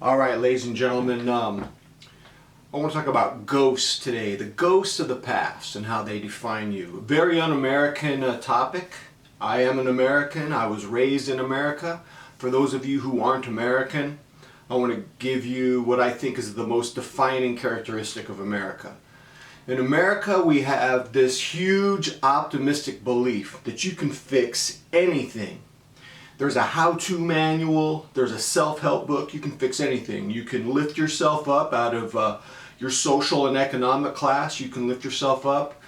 All right, ladies and gentlemen, I want to talk about ghosts today, the ghosts of the past and how they define you. A very un-American topic. I am an American. I was raised in America. For those of you who aren't American, I want to give you what I think is the most defining characteristic of America. In America, we have this huge optimistic belief that you can fix anything. There's a how-to manual, there's a self-help book, you can fix anything. You can lift yourself up out of your social and economic class, you can lift yourself up.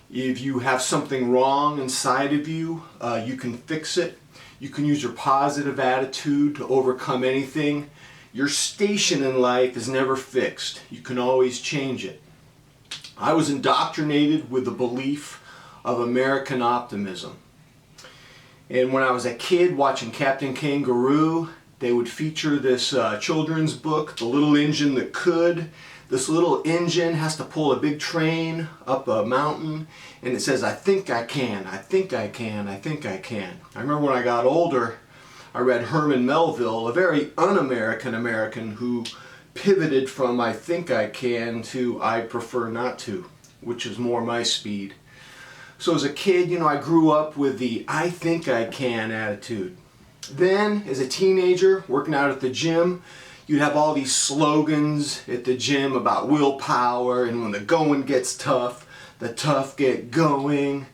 If you have something wrong inside of you, you can fix it. You can use your positive attitude to overcome anything. Your station in life is never fixed. You can always change it. I was indoctrinated with the belief of American optimism. And when I was a kid watching Captain Kangaroo, they would feature this children's book, The Little Engine That Could. This little engine has to pull a big train up a mountain, and it says, I think I can, I think I can, I think I can. I remember when I got older, I read Herman Melville, a very un-American American who pivoted from I think I can to I prefer not to, which is more my speed. So as a kid, I grew up with the I think I can attitude. Then, as a teenager, working out at the gym, you'd have all these slogans at the gym about willpower, and when the going gets tough, the tough get going,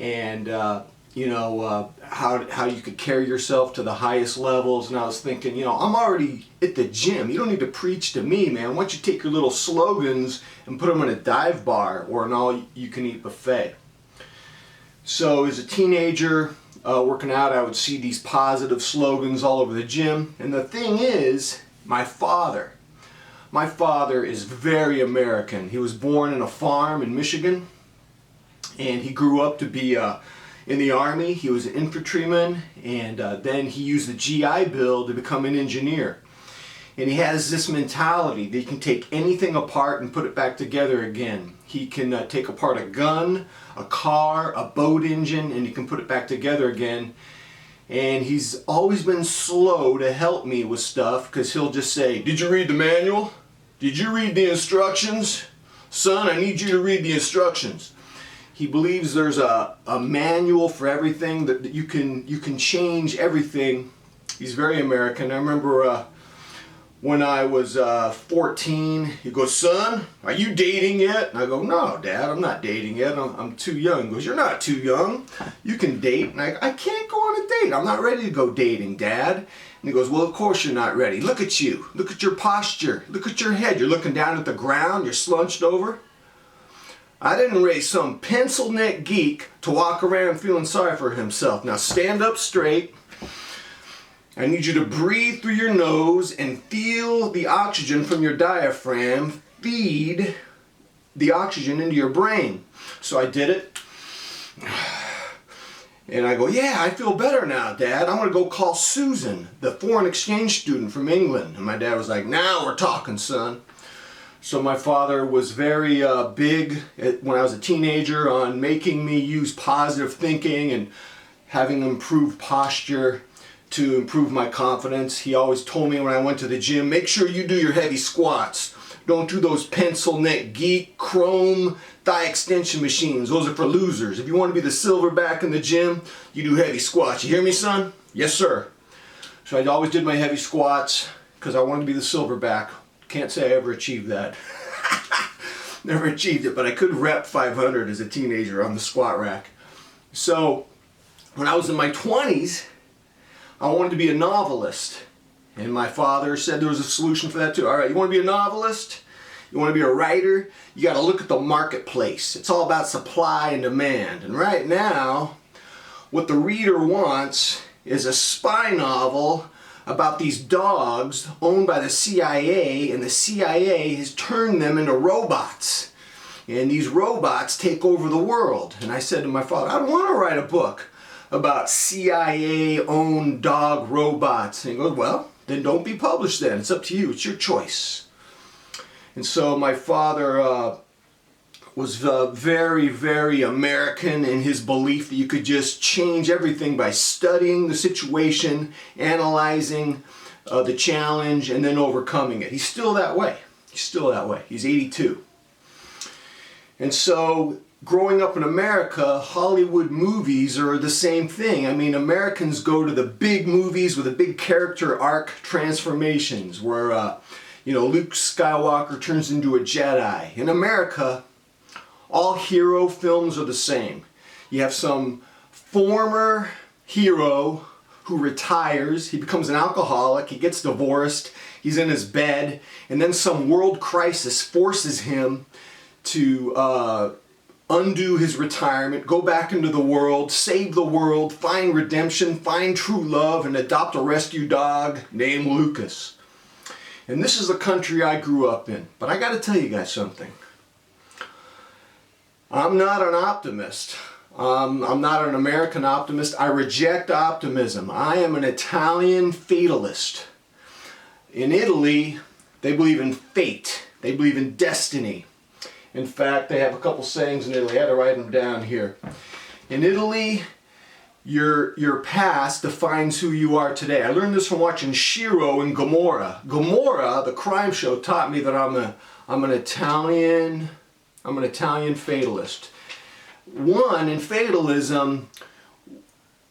and how you could carry yourself to the highest levels. And I was thinking, I'm already at the gym. You don't need to preach to me, man. Why don't you take your little slogans and put them in a dive bar or an all-you-can-eat buffet? So as a teenager working out, I would see these positive slogans all over the gym. And the thing is, my father is very American. He was born in a farm in Michigan, and he grew up to be in the Army. He was an infantryman, and then he used the GI Bill to become an engineer. And he has this mentality that he can take anything apart and put it back together again. He can take apart a gun, a car, a boat engine, and he can put it back together again. And he's always been slow to help me with stuff, because he'll just say, did you read the manual? Did you read the instructions? Son, I need you to read the instructions. He believes there's a manual for everything, that you can change everything. He's very American. I remember when I was 14, he goes, son, are you dating yet? And I go, no, Dad, I'm not dating yet. I'm too young. He goes, you're not too young. You can date. And I can't go on a date. I'm not ready to go dating, Dad. And he goes, well, of course you're not ready. Look at you. Look at your posture. Look at your head. You're looking down at the ground. You're slunched over. I didn't raise some pencil-neck geek to walk around feeling sorry for himself. Now stand up straight. I need you to breathe through your nose and feel the oxygen from your diaphragm feed the oxygen into your brain. So I did it. And I go, yeah, I feel better now, Dad. I'm going to go call Susan, the foreign exchange student from England. And my dad was like, now we're talking, son. So my father was very big when I was a teenager on making me use positive thinking and having improved posture to improve my confidence. He always told me when I went to the gym, make sure you do your heavy squats. Don't do those pencil neck geek chrome thigh extension machines. Those are for losers. If you want to be the silverback in the gym, you do heavy squats. You hear me, son? Yes, sir. So I always did my heavy squats because I wanted to be the silverback. Can't say I ever achieved that. Never achieved it, but I could rep 500 as a teenager on the squat rack. So when I was in my 20s, I wanted to be a novelist. And my father said there was a solution for that too. All right, you want to be a novelist? You want to be a writer? You got to look at the marketplace. It's all about supply and demand. And right now, what the reader wants is a spy novel about these dogs owned by the CIA, and the CIA has turned them into robots. And these robots take over the world. And I said to my father, I don't want to write a book about CIA-owned dog robots. And he goes, well, then don't be published then. It's up to you. It's your choice. And so my father was very, very American in his belief that you could just change everything by studying the situation, analyzing the challenge, and then overcoming it. He's still that way. He's still that way. He's 82. And so, growing up in America, Hollywood movies are the same thing. I mean, Americans go to the big movies with the big character arc transformations where, Luke Skywalker turns into a Jedi. In America, all hero films are the same. You have some former hero who retires, he becomes an alcoholic, he gets divorced, he's in his bed, and then some world crisis forces him to undo his retirement, go back into the world, save the world, find redemption, find true love, and adopt a rescue dog named Lucas. And this is the country I grew up in. But I got to tell you guys something. I'm not an optimist. I'm not an American optimist. I reject optimism. I am an Italian fatalist. In Italy, they believe in fate. They believe in destiny. In fact, they have a couple sayings in Italy. I had to write them down here. In Italy, your past defines who you are today. I learned this from watching Shiro and Gomorrah. Gomorrah, the crime show, taught me that I'm an Italian fatalist. One, in fatalism,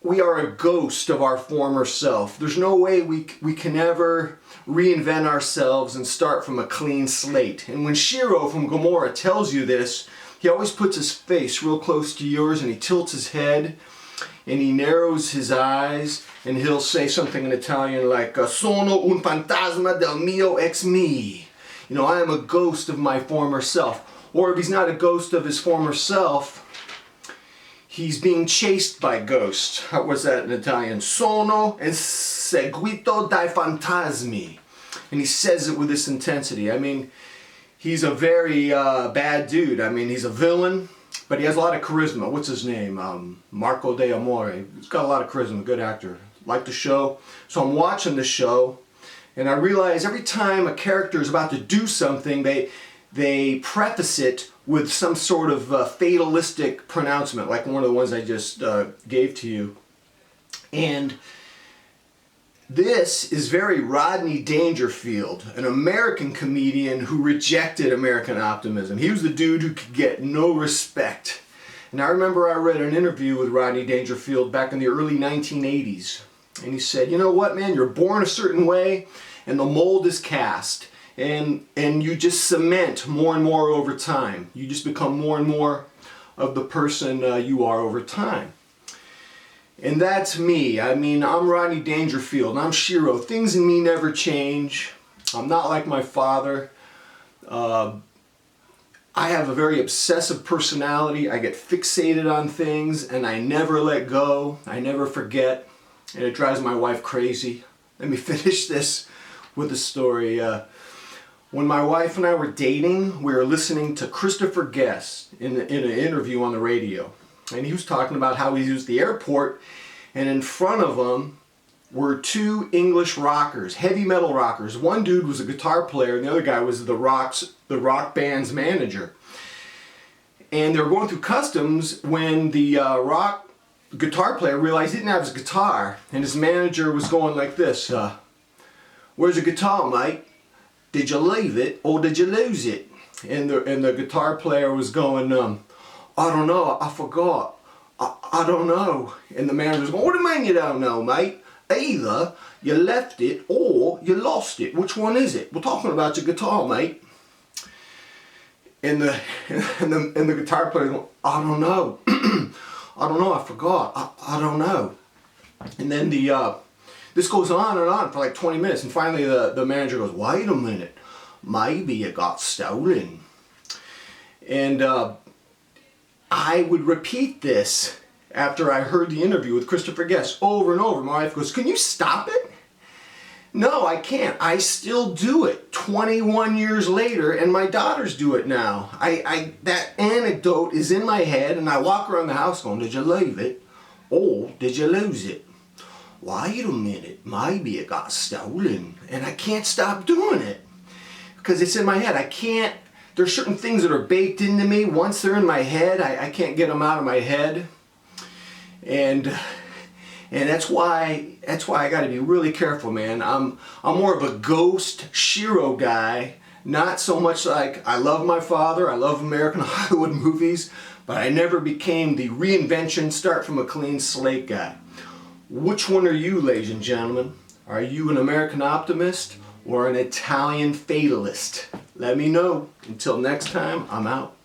we are a ghost of our former self. There's no way we can ever reinvent ourselves and start from a clean slate. And when Shiro from Gomorrah tells you this, he always puts his face real close to yours and he tilts his head and he narrows his eyes and he'll say something in Italian like Sono un fantasma del mio ex me. I am a ghost of my former self. Or if he's not a ghost of his former self, he's being chased by ghosts. How was that in Italian? Sono seguito dai fantasmi. And he says it with this intensity. I mean, he's a very bad dude. I mean, he's a villain, but he has a lot of charisma. What's his name? Marco De Amore. He's got a lot of charisma, good actor. Like the show. So I'm watching the show, and I realize every time a character is about to do something, they preface it with some sort of fatalistic pronouncement, like one of the ones I just gave to you. And this is very Rodney Dangerfield, an American comedian who rejected American optimism. He was the dude who could get no respect. And I remember I read an interview with Rodney Dangerfield back in the early 1980s. And he said, you know what, man, you're born a certain way and the mold is cast. And you just cement more and more over time. You just become more and more of the person you are over time. And that's me. I mean, I'm Rodney Dangerfield. I'm Shiro. Things in me never change. I'm not like my father. I have a very obsessive personality. I get fixated on things and I never let go. I never forget. And it drives my wife crazy. Let me finish this with a story. When my wife and I were dating, we were listening to Christopher Guest in an interview on the radio. And he was talking about how he was at the airport, and in front of him were two English rockers, heavy metal rockers. One dude was a guitar player, and the other guy was the rock band's manager. And they were going through customs when the rock guitar player realized he didn't have his guitar, and his manager was going like this, "Where's your guitar, mate? Did you leave it or did you lose it?" And the guitar player was going, "I don't know, I forgot. I don't know." And the manager was going, "What do you mean you don't know, mate? Either you left it or you lost it. Which one is it? We're talking about your guitar, mate." And the guitar player going, "I don't know. I don't know, I forgot. I don't know." And then this goes on and on for like 20 minutes, and finally the manager goes, "Wait a minute, maybe it got stolen." And I would repeat this after I heard the interview with Christopher Guest over and over. My wife goes, "Can you stop it?" No, I can't. I still do it 21 years later, and my daughters do it now. That anecdote is in my head, and I walk around the house going, "Did you leave it? Or did you lose it? Wait a minute, maybe it got stolen." And I can't stop doing it because it's in my head. There's certain things that are baked into me. Once they're in my head, I can't get them out of my head. And And that's why I got to be really careful, man. I'm more of a ghost Shiro guy, not so much like I love my father, I love American Hollywood movies, but I never became the reinvention, start from a clean slate guy. Which one are you, ladies and gentlemen? Are you an American optimist or an Italian fatalist? Let me know. Until next time, I'm out.